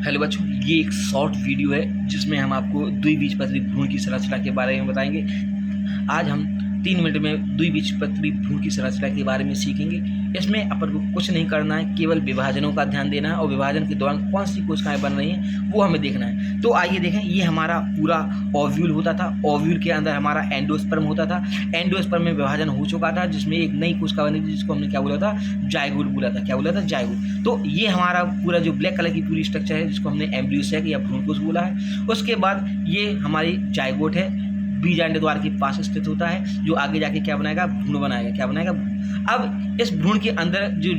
Hello बच्चों, ये एक शॉर्ट वीडियो है जिसमें हम आपको द्विबीजपत्री भ्रूण की संरचना के बारे में बताएंगे। आज हम 3 मिनट में द्विबीजपत्री भ्रूण की संरचना के बारे में सीखेंगे। इसमें अपन को कुछ नहीं करना है, केवल विभाजनों का ध्यान देना है और विभाजन के दौरान कौन सी कोशिकाएं बन रही हैं वो हमें देखना है। तो आइए देखें, ये हमारा पूरा ओव्यूल होता था। ओव्यूल के अंदर हमारा एंडोस्पर्म होता था। एंडोस्पर्म में विभाजन हो चुका था जिसमें एक नई कोशिका बनी थी जिसको हमने क्या बोला था, जायगोट बोला था। क्या बोला था? जायगोट। तो ये हमारा पूरा जो ब्लैक कलर की पूरी स्ट्रक्चर है जिसको हमने एम्ब्रियो सैक या भ्रूणकोश बोला है। उसके बाद ये हमारी जायगोट है, बीजांड द्वार के पास स्थित होता है, जो आगे जाके क्या बनाएगा, भ्रूण बनाएगा। क्या बनाएगा? अब इस भ्रूण के अंदर जो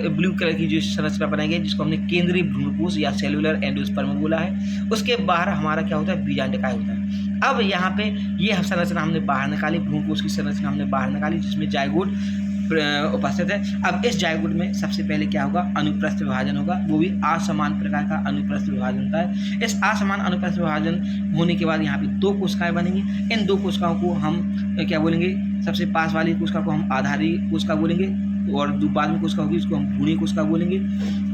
ब्लू कलर की जो संरचना बनाएगी जिसको हमने केंद्रीय भ्रूणकोश या सेलुलर एंडोस्पर्म बोला है। उसके बाहर हमारा क्या होता है, बीजांडकाय होता है। अब यहाँ पे ये संरचना हमने बाहर निकाली, भ्रूणकोश की संरचना हमने बाहर निकाली जिसमें जायगोट उपस्थित है। अब इस जायगोट में सबसे पहले क्या होगा, अनुप्रस्थ विभाजन होगा, वो भी असमान प्रकार का अनुप्रस्थ विभाजन होता है। इस असमान अनुप्रस्थ विभाजन होने के बाद यहाँ पे 2 कोशिकाएं बनेंगी। इन 2 कोशिकाओं को हम क्या बोलेंगे, सबसे पास वाली कोशिका को हम आधारी कोशिका बोलेंगे और जो बाद में कोशिका होगी उसको हम भ्रूणी कोशिका बोलेंगे।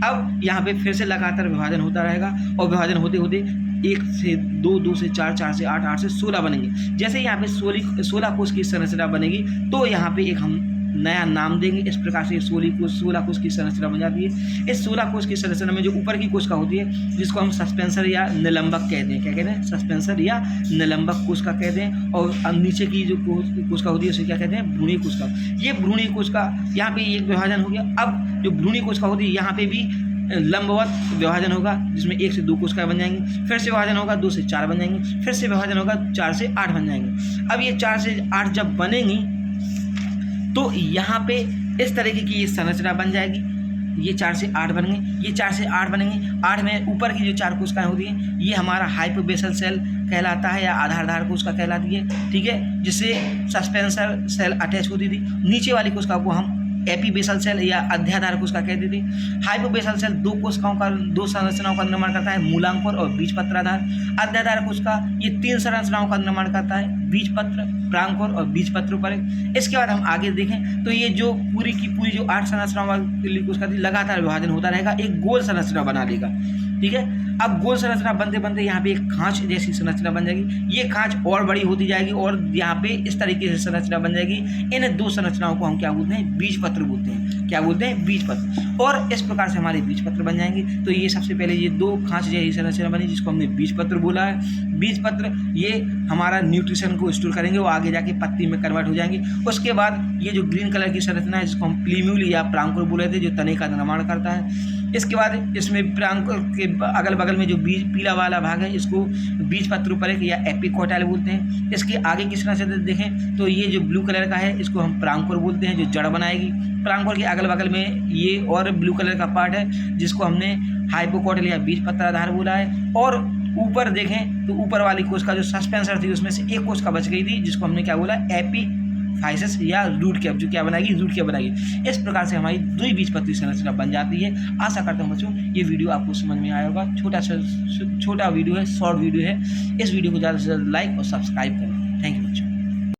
अब यहाँ पे फिर से लगातार विभाजन होता रहेगा और विभाजन होते होते 1 से 2, 2 से 4, 4 से 8, 8 से 16 बनेंगे। जैसे यहाँ पे 16 कोश की संरचना बनेगी तो यहाँ पे एक हम नया नाम देंगे। इस प्रकार से 16 कोश की संरचना बन जाती है। इस 16 कोश की संरचना में जो ऊपर की कोशिका होती है जिसको हम सस्पेंसर या निलंबक कहते हैं। क्या कहते हैं? सस्पेंसर या निलंबक कोशिका कहते हैं। और नीचे की जो कोशिका होती है उसे क्या कहते हैं, भ्रूणी कोशिका। ये भ्रूणी कोशिका, यहाँ पे एक विभाजन हो गया। अब जो भ्रूणी कोशिका होती है यहाँ पे भी लंबवत विभाजन होगा जिसमें 1 से 2 कोशिकाएं बन जाएंगी। फिर से विभाजन होगा, 2 से 4 बन जाएंगी। फिर से विभाजन होगा, 4 से 8 बन जाएंगे। अब ये 4 से 8 जब बनेंगी तो यहाँ पे इस तरीके की ये संरचना बन जाएगी। ये 4 से 8 बनेंगे, ये 4 से 8 बनेंगे। 8 में ऊपर की जो 4 कोशिकाएं होती हैं ये हमारा हाइपोबेसल सेल कहलाता है या आधारधार कोशिका कहलाती है। ठीक है, जिससे सस्पेंसर सेल अटैच होती थी। नीचे वाली कोशिका को हम एपीबेसल सेल या अध्याधार कोशिका कहते थे। हाइपोबेसल सेल 2 संरचनाओं का निर्माण करता है, मूलांकुर और बीजपत्राधार। अध्याधार कोशिका ये 3 संरचनाओं का निर्माण करता है, बीजपत्र, प्रांकुर और बीजपत्र पर। इसके बाद हम आगे देखें तो ये जो पूरी की पूरी जो 8 संरचनाओं वाली कोशिका थी लगातार विभाजन होता रहेगा, एक गोल संरचना बना देगा। ठीक है, अब गोल संरचना बनते बनते यहाँ पे एक खांच जैसी संरचना बन जाएगी। ये खांच और बड़ी होती जाएगी और यहाँ पे इस तरीके से संरचना बन जाएगी। इन 2 संरचनाओं को हम क्या बोलते हैं, बीजपत्र बोलते हैं। क्या बोलते हैं? बीजपत्र। और इस प्रकार से हमारे बीजपत्र बन जाएंगे। तो ये सबसे पहले ये 2 खांच जैसी संरचना बनी जिसको हमने बीजपत्र बोला है। बीजपत्र ये हमारा न्यूट्रिशन को स्टोर करेंगे, वो आगे जाके पत्ती में कन्वर्ट हो जाएंगे। उसके बाद ये जो ग्रीन कलर की संरचना है जिसको हम प्लीम्यूल या प्रांकुर बोले थे, जो तने का निर्माण करता है। इसके बाद इसमें प्रांकुर के अगल बगल में जो बीज पीला वाला भाग है इसको बीजपत्रोपरक या एपिकोटाइल बोलते हैं। इसके आगे की संरचना देखें तो ये जो ब्लू कलर का है इसको हम प्रांकुर बोलते हैं, जो जड़ बनाएगी। प्रांकुर के अगल बगल में ये और ब्लू कलर का पार्ट है जिसको हमने हाइपोकोटाइल या बीजपत्राधार बोला है। और ऊपर देखें तो ऊपर वाली कोशिका जो सस्पेंसर थी उसमें से एक कोशिका बच गई थी जिसको हमने क्या बोला, एपीफाइसिस या रूट कैप, जो क्या बनाएगी, रूट कैप बनाएगी। इस प्रकार से हमारी द्विबीजपत्री संरचना बन जाती है। आशा करता हूँ बच्चों ये वीडियो आपको समझ में आया होगा। छोटा वीडियो है, शॉर्ट वीडियो है। इस वीडियो को ज़्यादा से ज़्यादा लाइक और सब्सक्राइब करें। थैंक यू बच्चों।